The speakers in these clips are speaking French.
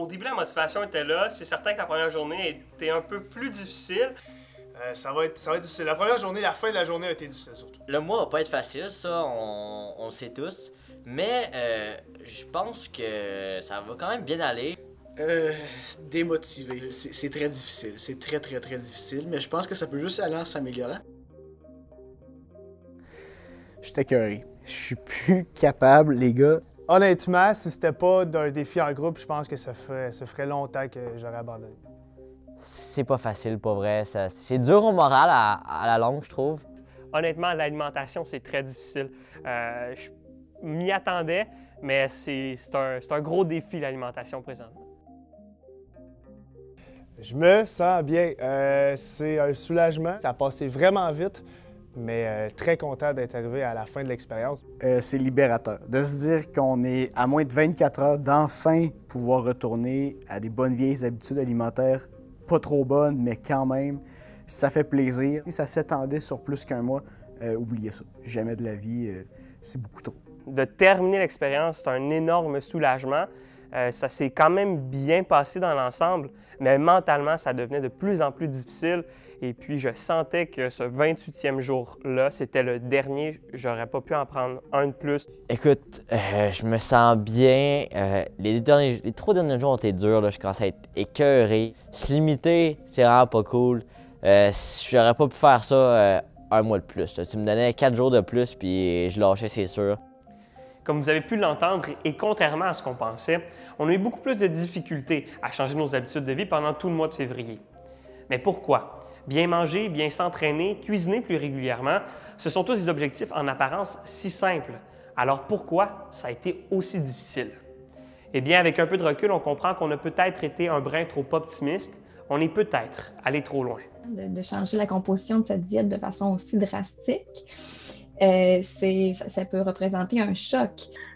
Au début, la motivation était là. C'est certain que la première journée était un peu plus difficile. Ça va être difficile. La première journée, la fin de la journée a été difficile surtout. Le mois va pas être facile, ça, on le sait tous. Mais je pense que ça va quand même bien aller. Démotivé. C'est très difficile. C'est très difficile. Mais je pense que ça peut juste aller en s'améliorant. Je suis écœuré. Je suis plus capable, les gars. Honnêtement, si c'était pas d'un défi en groupe, je pense que ça ferait longtemps que j'aurais abandonné. C'est pas facile, pas vrai. C'est dur au moral à la longue, je trouve. Honnêtement, l'alimentation, c'est très difficile. Je m'y attendais, mais c'est un gros défi, l'alimentation présentement. Je me sens bien. C'est un soulagement. Ça a passé vraiment vite, mais très content d'être arrivé à la fin de l'expérience. C'est libérateur. De se dire qu'on est à moins de 24 heures d'enfin pouvoir retourner à des bonnes vieilles habitudes alimentaires, pas trop bonnes, mais quand même, ça fait plaisir. Si ça s'étendait sur plus qu'un mois, oubliez ça. Jamais de la vie, c'est beaucoup trop. De terminer l'expérience, c'est un énorme soulagement. Ça s'est quand même bien passé dans l'ensemble, mais mentalement, ça devenait de plus en plus difficile. Et puis, je sentais que ce 28e jour-là, c'était le dernier. J'aurais pas pu en prendre un de plus. Écoute, je me sens bien. Les 3 derniers jours ont été durs. Là. Je commence à être écœuré. Se limiter, c'est vraiment pas cool. J'aurais pas pu faire ça un mois de plus. Là. Tu me donnais 4 jours de plus, puis je lâchais, c'est sûr. Comme vous avez pu l'entendre, et contrairement à ce qu'on pensait, on a eu beaucoup plus de difficultés à changer nos habitudes de vie pendant tout le mois de février. Mais pourquoi? Bien manger, bien s'entraîner, cuisiner plus régulièrement, ce sont tous des objectifs en apparence si simples. Alors pourquoi ça a été aussi difficile? Eh bien, avec un peu de recul, on comprend qu'on a peut-être été un brin trop optimiste, on est peut-être allé trop loin. De changer la composition de cette diète de façon aussi drastique, ça peut représenter un choc.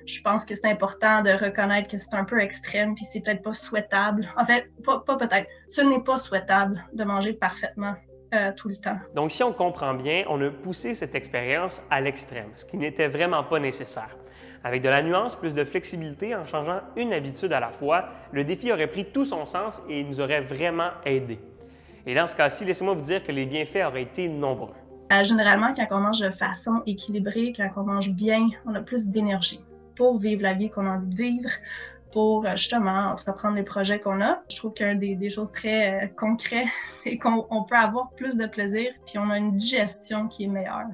Je pense que c'est important de reconnaître que c'est un peu extrême puis c'est peut-être pas souhaitable. En fait, pas peut-être. Ce n'est pas souhaitable de manger parfaitement tout le temps. Donc, si on comprend bien, on a poussé cette expérience à l'extrême, ce qui n'était vraiment pas nécessaire. Avec de la nuance, plus de flexibilité en changeant une habitude à la fois, le défi aurait pris tout son sens et nous aurait vraiment aidés. Et dans ce cas-ci, laissez-moi vous dire que les bienfaits auraient été nombreux. Généralement, quand on mange de façon équilibrée, quand on mange bien, on a plus d'énergie pour vivre la vie qu'on a envie de vivre, pour justement entreprendre les projets qu'on a. Je trouve qu'une des choses très concrètes, c'est qu'on peut avoir plus de plaisir puis on a une digestion qui est meilleure.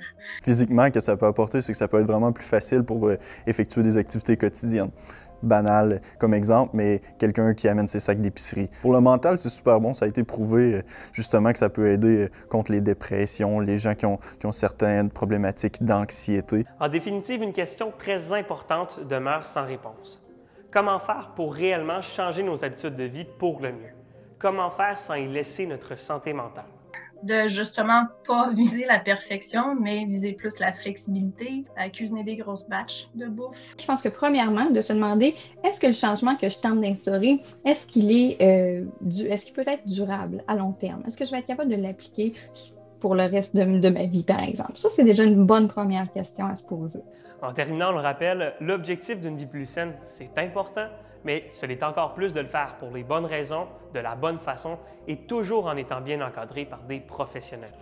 Physiquement, que ça peut apporter, c'est que ça peut être vraiment plus facile pour effectuer des activités quotidiennes. Banal comme exemple, mais quelqu'un qui amène ses sacs d'épicerie. Pour le mental, c'est super bon. Ça a été prouvé justement que ça peut aider contre les dépressions, les gens qui ont certaines problématiques d'anxiété. En définitive, une question très importante demeure sans réponse. Comment faire pour réellement changer nos habitudes de vie pour le mieux? Comment faire sans y laisser notre santé mentale? De justement pas viser la perfection, mais viser plus la flexibilité, à cuisiner des grosses batches de bouffe. Je pense que premièrement, de se demander, est-ce que le changement que je tente d'instaurer, est-ce qu'il peut être durable à long terme? Est-ce que je vais être capable de l'appliquer pour le reste de ma vie, par exemple? Ça, c'est déjà une bonne première question à se poser. En terminant, on le rappelle, l'objectif d'une vie plus saine, c'est important, mais ce l'est encore plus de le faire pour les bonnes raisons, de la bonne façon et toujours en étant bien encadré par des professionnels.